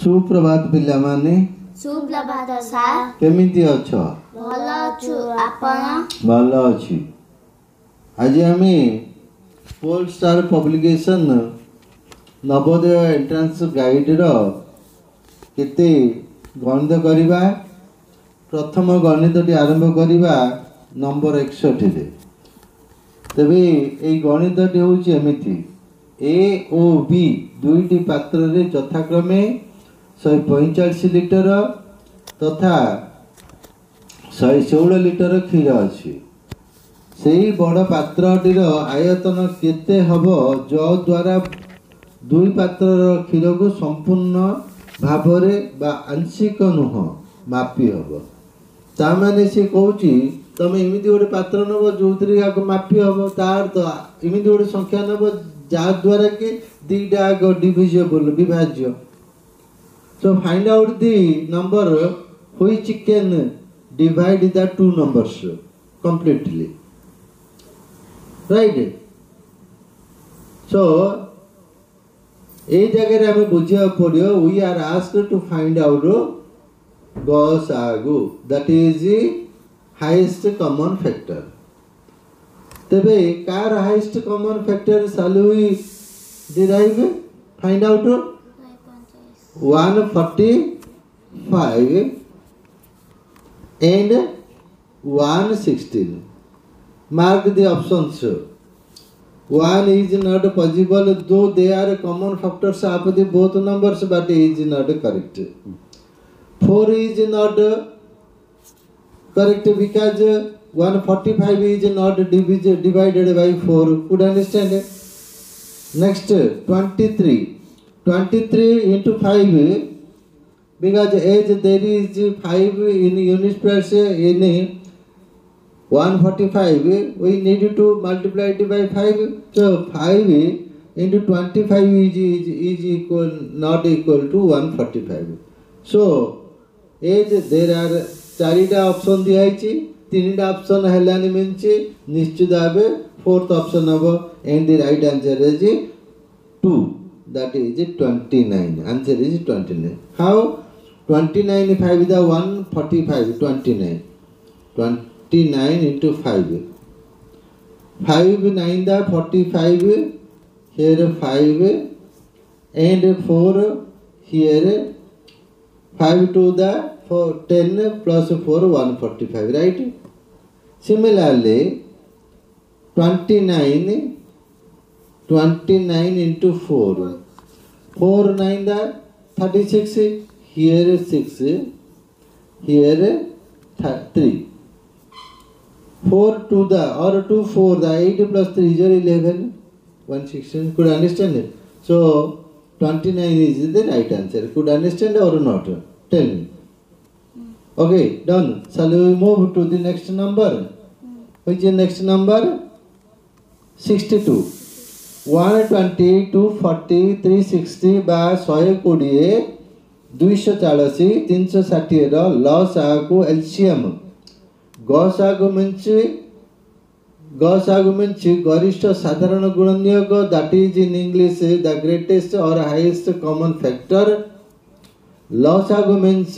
सुप्रभात पिला माने सुप्रभात सार केमिति अछ भल छु आपण भल अछि आज आमे pole star publication Navodaya entrance guide रो केते गणित करिबा प्रथम गणितटी आरंभ करिबा नंबर 61 रे तबे ए गणितटी होछि एमिति ए ओ बी दुईटी पात्र रे यथाक्रमे 145 लिटर तथा 116 लिटर क्षीर अच्छी से बड़ पात्रटीर आयतन केते हबो जो द्वारा दुई पात्र क्षीर को संपूर्ण भावरे बा आंशिक नुह मापी हबो ता माने से कहूची तमे इमिति गोटे पात्र नब जो मापी हबो तार तो इमिति गोटे संख्या नब जा द्वारा कि दीटा divisible विभाज्य. So find out the number which can divide the two numbers completely. Right? So ये जगह हमें बुझिया पड़ियो we are asked to find out गसागु that is the highest common factor. तबे car highest common factor shall we derive find out 145 and 116. Mark the options. 1 is not possible though they are common factors of the both numbers but is not correct. 4 is not correct because 145 is not divided by 4. Could understand? Next 23 into 5 because as there is 5 in unit place in 145 we need to multiply it by 5. So 5 into 25 is equal not equal to 145. So as there are चारिटा option दिया है तीनटा option हेलानी means निश्चित भावे fourth option हबो and the right answer is 2. That is 29. Answer is 29. How? 29 5 is 145. 29. 29 into 5. 5 9 the 45. Here 5 and 4 here. 5 to the 10 plus 4 145. Right? Similarly 29 into 4. 4 9 the 36. Here 6. Here 3. 4 to the or 2 4 the 8 plus 3 is 11. 116. Could understand it? So 29 is the right answer. Could understand or not? Tell me. Okay, done. Shall we move to the next number? Which is next number? 62. 120 240 360 बा 120 240 360 रो लसागु LCM गसागु means गरिष्ठ साधारण गुणनीयक that is in English the greatest और highest common factor. लसागु means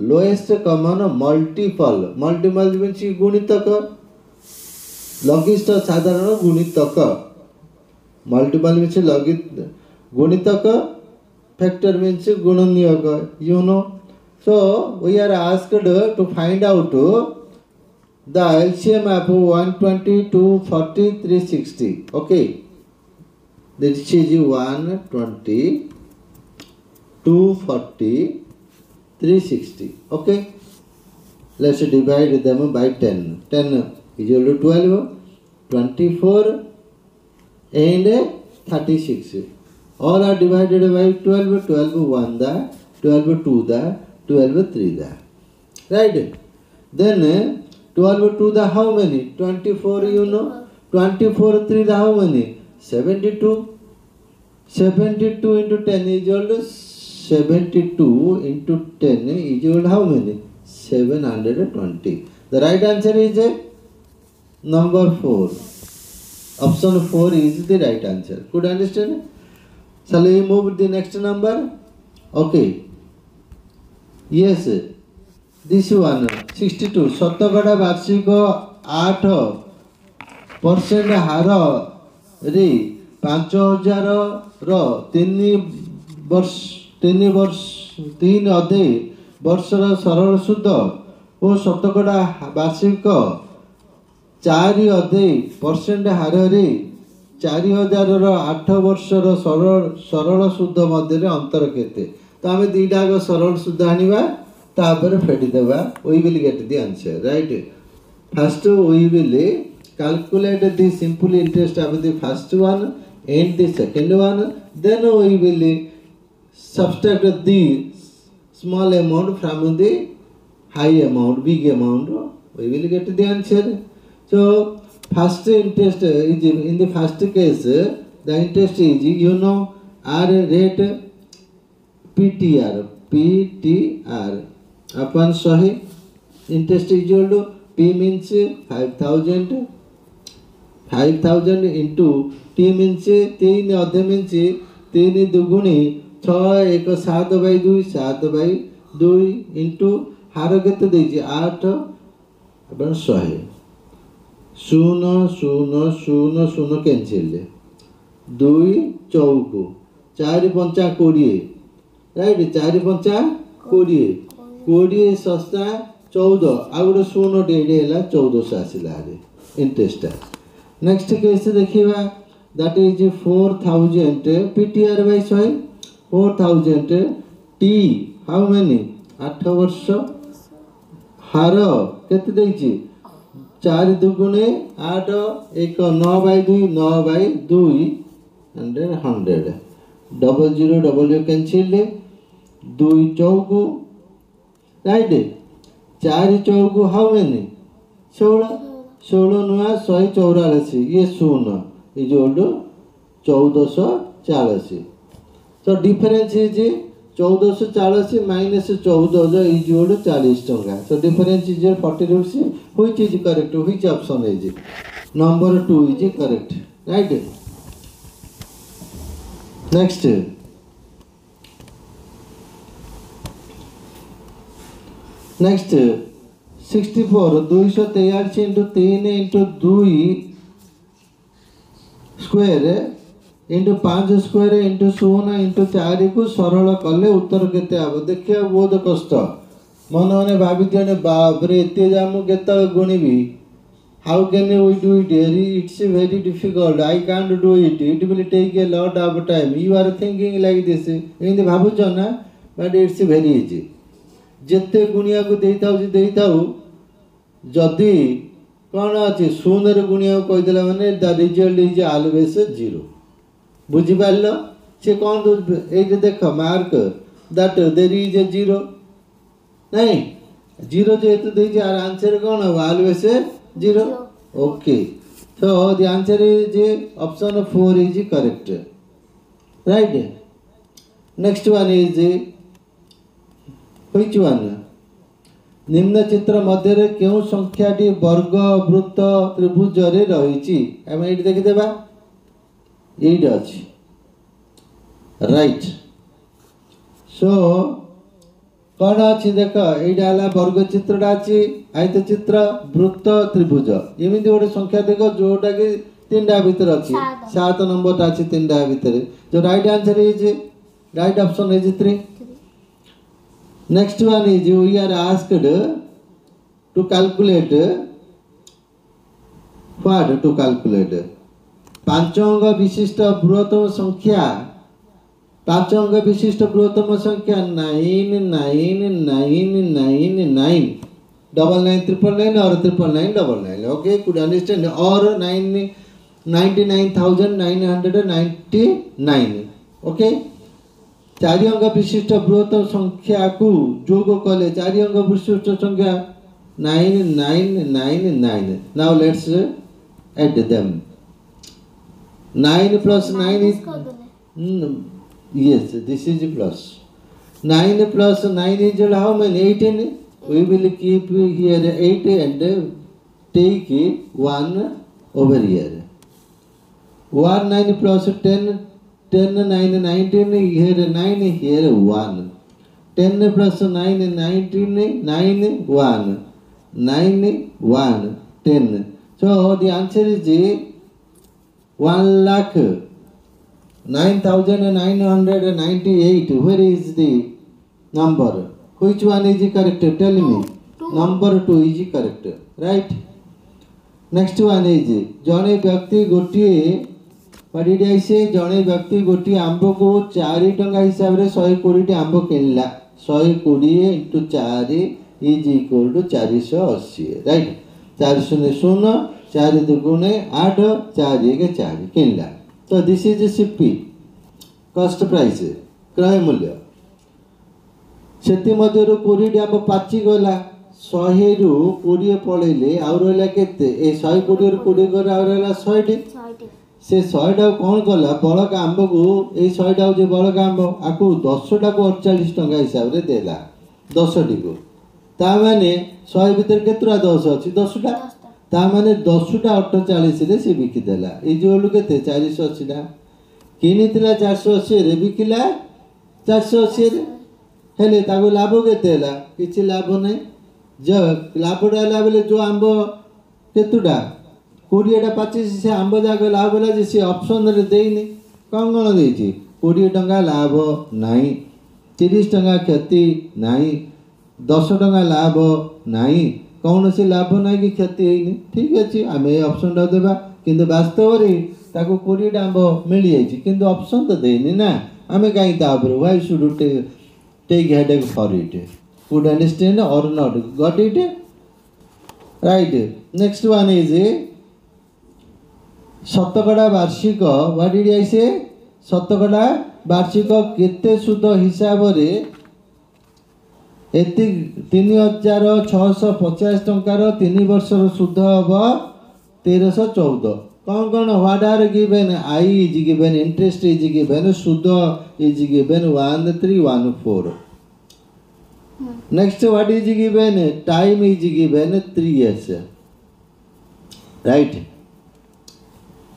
lowest common multiple means गुणितक लघिष्ठ साधारण गुणितक multiple means गुणितक factor means गुणनीयक you know. So we are asked to find out the LCM of 120 240 360. Okay, this is 120 240 360. Okay, let's divide them by 10. 10 is equal to 12. 24 and 36 all are divided by 12. 12 1 the 12 2 the 12 3 the right. Then 12 2 the how many? 24 you know. 24 3 the how many? 72. 72 into 10 is equal to 72 into 10 is equal to how many? 720. The right answer is number 4. Option 4 is the right answer. Could understand? Shall we move the next number? Okay. Yes. This one 62 शतकड़ा वार्षिक 8% हार रे 5000 3 अधे वर्षर सरल सुद और शतकड़ा वार्षिक 4 अधे % हार रे 4000 8 वर्षर सरल सुद मध्य अंतर केते तो आम दीटा सरल सुद आनिबा तापर फेडी देबा we will get the answer right first we will calculate the simple interest of the first one and the second one then we will subtract the small amount from the high amount big amount we will get the answer so first interest is in the first case the interest is you know r rate PTR upon 100 interest is equal to P means 5000 into T means 3 अधे means 3 दुगुणी 6 1 7 by 2 7 by 2 into हार केते देछि 8 अपन 100 0 0 0 0 cancel 2 चौक 4 5 20 right 4 5 20 20 सस्ता 14 आ गोटे 0 डेढ़ है 1400 आसला interest next case देखिए that is 4000 PTR by 100 4000 T how many 8 वर्ष हार केते देछि 4 दुगुणे 8 1 9 by 2 9 by 2 100 double 0 cancel 2 Chowk right 4 Chowk how many 16 नुआ 144 ये 0 is old 1440 so difference is 1440 minus 14000 is old 40 टंका so difference is 40 rupees which is correct which option is number 2 is correct right next next 64 243 into 3 into 2 square into 5 square into 0 into 4 को सरल कले उत्तर केते आबो देखिया बहुत कष्ट मन माने भाबी दिने बाप रे एते जामु केतल गुणीबी how can we do it it's very difficult I can't do it it will take a lot of time you are thinking like this in भाबु छ ना but it's very easy जेते गुणिया को देइताउ जदि कौन अच्छे शून्य गुणिया कही देला माने द रिजल्ट इज ऑलवेज 0 बुझी पारलो से कौन ए देख mark that there is a 0 नहीं 0 जेतु देइ आर आंसर कौन always 0 okay so the answer is option 4 is correct right next one is which one निम्न चित्र मध्य रे केउ संख्याटी वर्ग वृत्त त्रिभुज रे रहिछि हम एठी देखि देबा एठी अछि राइट सो कोन अछि देख एठी आला वर्ग चित्रटा अछि आयत चित्र वृत्त त्रिभुज एमिति गोटे संख्या देखो जोटा कि तीनटा भीतर अछि 7 नंबर अछि तीनटा भीतर जो right answer is right option is 3 next one is we are asked to calculate what to calculate 5 अंक विशिष्ट बृहत्तम संख्या 5 अंक विशिष्ट बृहत्तम संख्या 999999 double 9 triple 9 or triple 9 double 9 okay could understand or 99999 okay 4 अंक विशिष्ट बृहत्तम संख्या को जोग कले 4 अंक विशिष्ट संख्या 9999 now let's add them 9 plus 9 is yes this is plus 9 plus 9 is how many 18 we will keep here 8 and take 1 over here 1 9 plus 10 10 9 19, here 9, here 1. 10 plus 9 19, 9 1. 9 1 10. So the answer is 1 lakh 9,998. Where is the number? Which one is correct? Tell me. Number 2 is correct. Right? Next one is जड़े व्यक्ति गोटे what did I say? जड़े व्यक्ति गोटे आंब को 4 टंका हिसाब से 120 आंब किनला 120 into 4 is equal to 480. Right? 4 शून्य 4 दुगुणे 8 4 1 4 किनला. So this is CP cost price क्रय मूल्य. सेति मध्यरु 20 आंब पाची गला 100 रु 20 पड़ेले आउ रहला केते ए 120 रु 20 कर आउ रहला 100 टी से 100 टा कोन कला बळक आंब को ए 100 टा जे बळक आंब आकु 10 टा को 48 टंका हिसाब रे देला 10 टी को ता माने 100 भीतर केतरा 10 अछि 10 टा ता माने 10 टा 48 रे से बिकि देला ए जोलु केते 480 टा किनितला 480 रे बिकिला 480 रे हेले ताको लाभ केते ला किछि लाभ नै जब लाभ डाला बेले जो आंब केतुटा 20 टा 25 से आंब जाग लाभ होला जे से ऑप्शन रे देइनी कोन देछि 20 टंका लाभ नाही 30 टंका क्षति नाही 10 टंका लाभ नाही कौन से लाभ नाही कि क्षति हेइनी ठीक अछि आमे ऑप्शन टा देबा किंतु वास्तव रे ताको 20 टा आंब मिली जाइछि किंतु ऑप्शन तो देइनी ना आमे काई ता पर why should take headache for it. Could understand or not? Got it? Right. Next one is शतकड़ा वार्षिक. What did I say? शतकड़ा वार्षिक केते सुद हिसाब रे एति 3650 टंकार 3 वर्ष रो सुद हबो 1314. कौन what are given? I is given, interest is given, सुद is given 1314. Next what is given? Time is given 3 years. Right?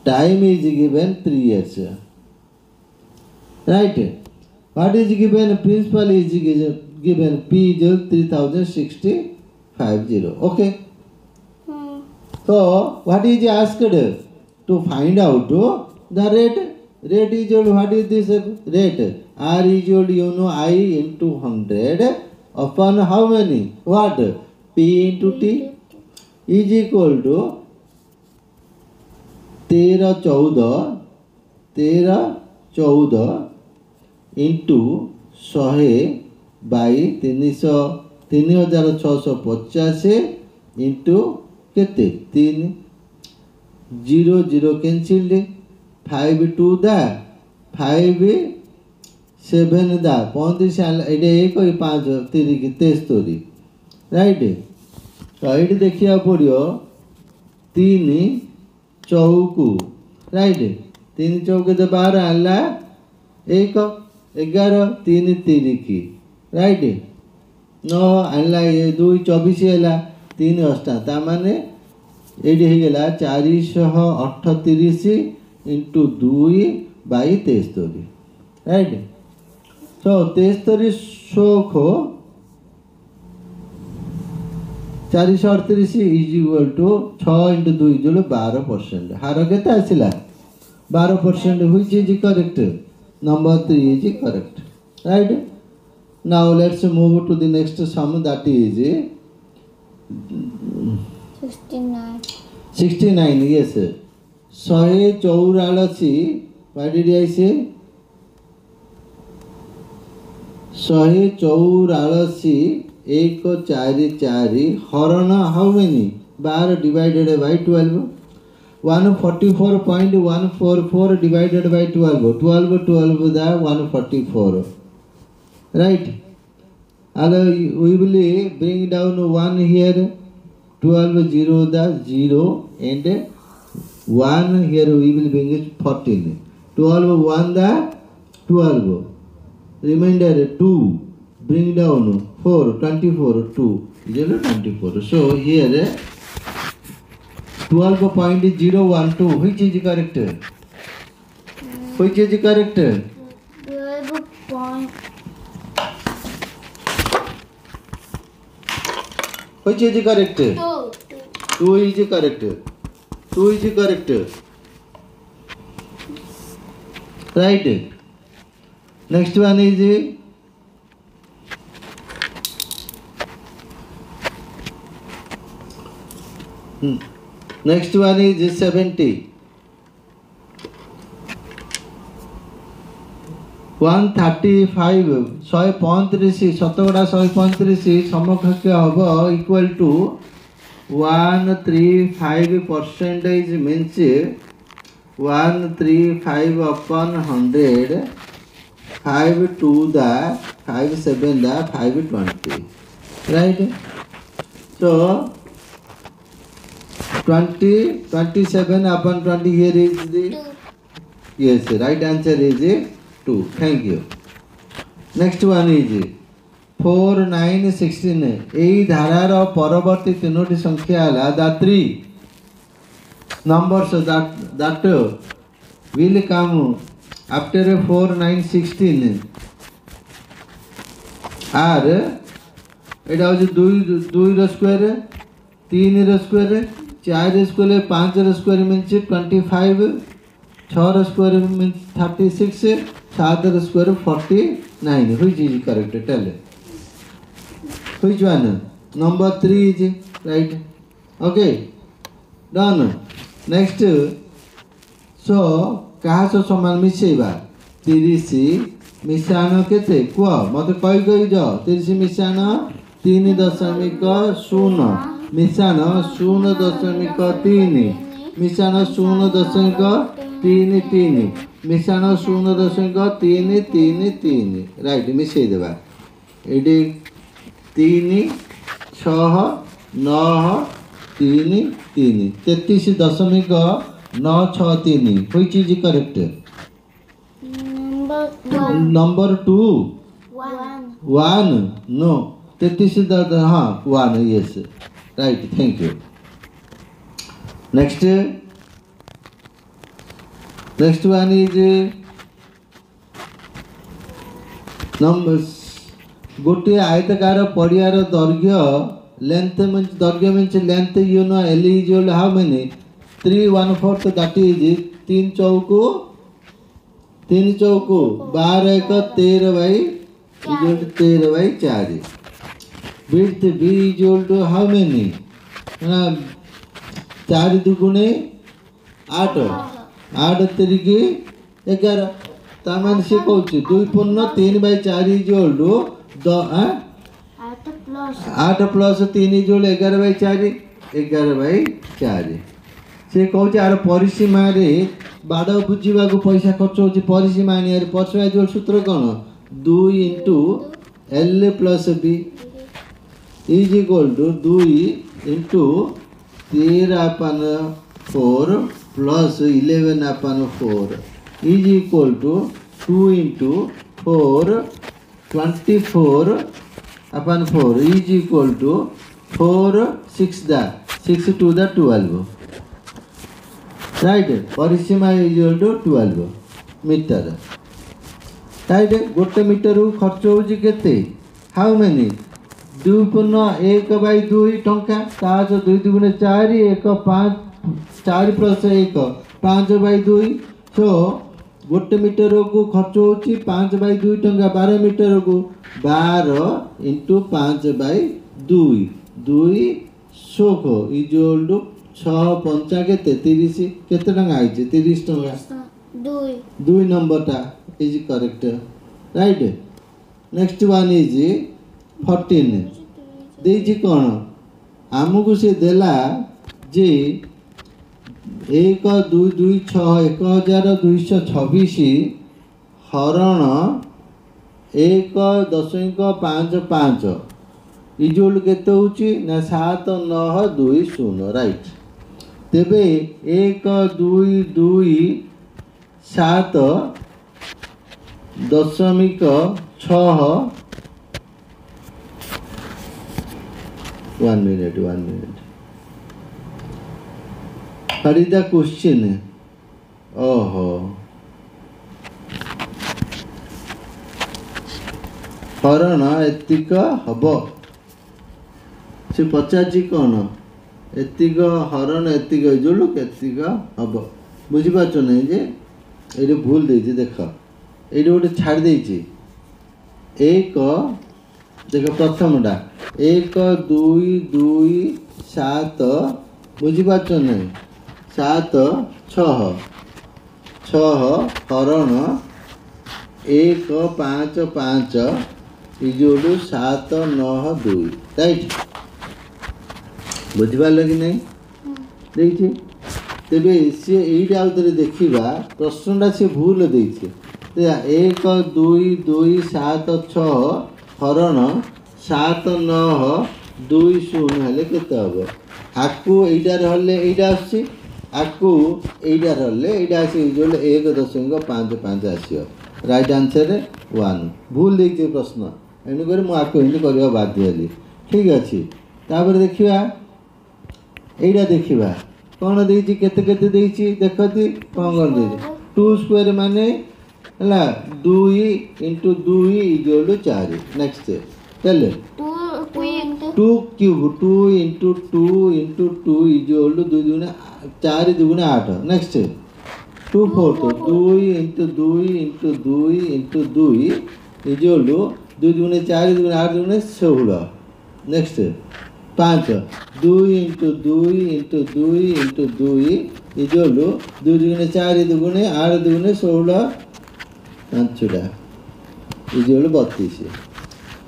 Time is given 3 years. Right? What is given? Principal is given P is 306050. Okay? So what is asked? To find out the rate. Rate is equal, what is this rate? R is equal I into 100 upon how many? What? P into T is equal to 1314 into 100 by 3650 into केते 3 0 0 cancelled 5 2 दा 5 7 दा 35 एडे 1 5 3 की 73 right तो AD देखिया पड़ियो 3 चौकू right 3 चौके तो 12 आला 1 11 3 3 की राइट 9 आला 2 24 आला 3 8 ता माने एडी हे गेला 438 into 2 by 73 right so 73 शोखो 438 is equal to 6 into 2 is equal to 12%. हार केते आसिला 12%. which is correct? Number 3 is correct. Right? Now let's move to the next sum, that is 69. Yes. 184. What did I say? 184 1 4 4 हरण how many? 12 divided by 12. 144.144 divided by 12. 12 the 144. Right? And we will bring down 1 here. 12 0 the 0 and 1 here we will bring it 14. 12 1 the 12. Remainder 2. Bring down 4 24 2 is 24. So here 12.012 which is correct? Which is correct? 12 point. Which is correct? 2. 2 is correct. 2 is correct. Right. Next one is next one is 70. 135 135 शतकड़ा 135 समकक्ष हम equal to 135 percentage means 135 upon 100 5 to the 5 7 the 520 right. So 27 upon 20 here is the 2. yes right answer is 2. Thank you. Next one is 4 9 16 এই ধারার পরবর্তী তিনোটি সংখ্যা হল the three numbers that will come after 4 9 16 আর এটা হচ্ছে 2 র স্কয়ার 3 র square 4 র স্কয়ার 5 র স্কয়ার means 25 6 র স্কয়ার means 36 7 র square 49 which is correct tell which one number 3 is right. Okay done. Next so कहा सो समान मिसेबा 30 मिशाण केते कुआ मते कहि जाओ 30 मिशाण 3.0 मिशाण 0.3 मिशाण 0.33 मिशाण 0.333 राइट मिसई देबा AD 3 6 9 3 3 33.963 which is correct. Number 2 1 no 33 हाँ 1 yes right. Thank you. Next one is numbers गोटे आयतकार पड़ियार दैर्घ्य length means length you know L is equal to how many 3/4 that is 3 choco 12 1 13/4 width B is equal to how many 4 दुगुणे 8 8 तिरिकी 11 तामान से कहूँ 2/3/4 is equal to 8 plus 3 is equal to 11/4 11/4 से कहूँ are परिसीमा बाड़ बुझा पैसा खर्च हो परिसीमा आने परिसीमा जो सूत्र कौन 2 into L plus B is equal to 2 into 13/4 plus 11/4 is equal to 2 into 4 24/4 is equal to 4 6 to the 12 right. परिसीमा is equal to 12 metre right. गोटे मीटर खर्च हो हाउ मेनी 2.1/2 टंका 2 2 4 1 5 4 plus 1 5/2 सो गोटे मीटर को खर्च हो 5/2 टंका 12 मीटर को 12 into 5/2 2 शोख इज इक्वल टू 6 5 केते 30 केते टंका आइছে 30 टंका 2 नंबर टा is correct right. Next one is 14 देजी कौन आमको से देला जे 1 2 2 6 1226 हरण 1.55 इजुल केते होची ना 7920 राइट. तेबे 1 2 2 7 दशमिक 6 1 minute what is the question. ओहो हरण एतिक हब से पचार कौन एतिक हरण एतिक जोड़ केतिक हम बुझीपार नहीं जे ये भूल दे देख ये गोटे छाड़ दे एक देख प्रथमटा 1 2 2 7 बुझीपार नहीं 7 6 हरण 1 5 5 इजोड़ 7 9 2 राइट बुझीपार कि नहीं देखिए तेरे सी यही आउ थे देखा प्रश्नटा सी भूल देखे 1 2 2 7 6 हरण 7 9 2 0 हेले केते हम आकु एटार हले एटा आसी आकु एटार हले एटा आसी जो 1.55 आसियो राइट आंसर 1 भूल देखिए प्रश्न एणुक मुझे करवा बाध्य हेली ठीक अच्छे तापर देखा एटा देखा कौन देती केते केते देती देखती कौन कौन देती 2 स्क्वायर माने है 2 इंटू 2 इक्वल 4 नेक्स्ट चल 2 क्यूब 2 इंटू 2 इंटू 2 इक्वल 2 दुगुणे 4 दुगुणे 8 next 2 4 2 into 2 into 2 into 2 equal 2 दुगुणे 4 दुगुणे 8 दुगुणे 16 next 5 2 into 2 into 2 into 2 equal 2 दुगुणे 4 दुगुणे 8 दुगुणे 16 5टा इक्वल 32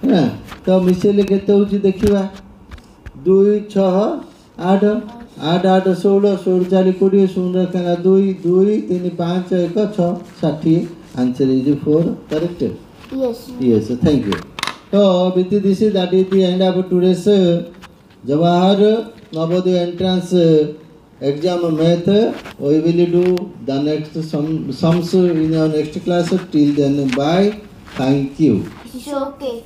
है तो मिसेले केते होची देखिबा 2 6 8 8 8 16 16 4 20 0 रखना 2 2 3 5 1 6 60 answer is 4 correct yes thank you so with this that is the end of today's Jawahar Navodaya entrance exam math. We will do the next sums in our next class. Till then, bye. Thank you. It's okay.